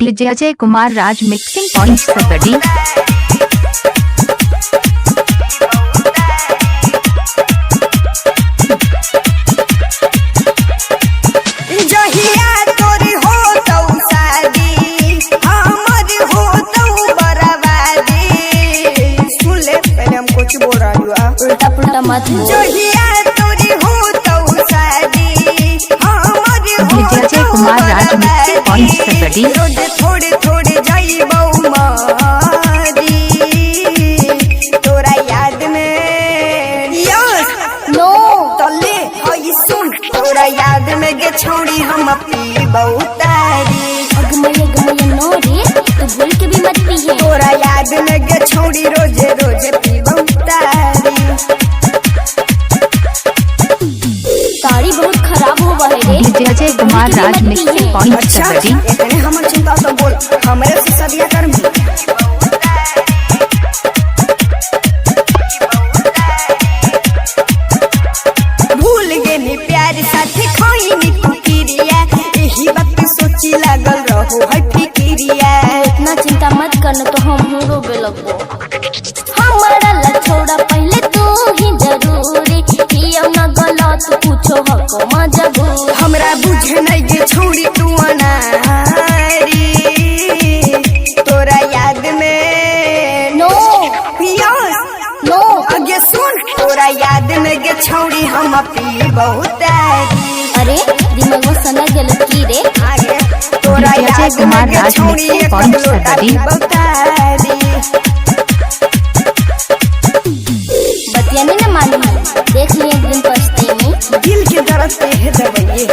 DJ Ajay Kumar Raj mixing point सबड़ी। उल्टा पुल्टा मत बोल। DJ Ajay Kumar Raj mixing point सबड़ी। थोड़े थोड़े जाइबौ मारी तोरा याद में नो तले हई सुन तोरा याद में गे छोड़ी हम पीबौ तारी। अगमय नो रे तू भूल के भी मत पिए। तोरा याद में गे छोड़ी रोजे रोजे पीबौ तारी। तारी बहुत खराब हुआ है रे। DJ Ajay Kumar Raj mixing point अच्छा सबड़ी। इतने हमर चिंता तो बोल हमरे से सदिया कर भूल गेनी प्यार साथे खोइनी कुकिरिया यही बात सोची लागल रहो है फिकिरिया। इतना चिंता मत करना तो हम रोबे लगबो। हमारा ला छोड़ा पहले तू ही जरूरी कि अब न गलत पूछो हको मजबूर। हमरा बुझे नहीं गे छोड़ी तू अनारी तोरा याद में नो नो आगे सुन तोरा याद में गे छोड़ी हम पीबौ तारी। अरे दिमाग में सना गेल की रे। आगे तोरा डीजे अजय याद कुमार में गे राज छोड़ी मिक्सिंग एक पॉइंट लोटा सबड़ी। पीबौ तारी। बतियाने न मालूम देख लिए एक दिन पछताएंगे। दिल के दर्द पे है दवाइए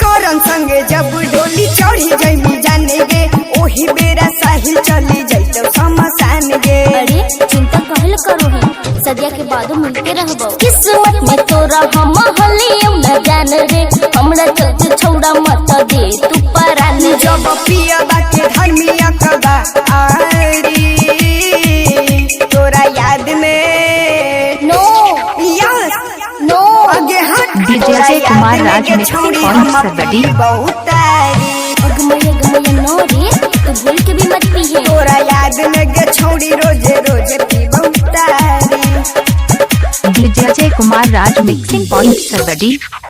करन संगे जब डोली चढ़ी जइमी जाने गे ओही बेरा साहिल चली जइतो शमशान गे। अरे चिंता कहल करो है सदिया के बाद मिलते रहबो। किस्मत में तोरा हम हलियम न जान रे हमरा चलते छोड़ा मत दे तू परान। जब पियबा के धर्मिया कबा आरी तोरा याद में नो यस नो आगे हट DJ Ajay Kumar Raj mixing point सबड़ी। बहुतारी अगमय नो रे तू भूल के भी मत पिए। तोरा याद में गे छोड़ी रोजे रोजे पीबौ तारी। DJ Ajay Kumar Raj mixing point सबड़ी।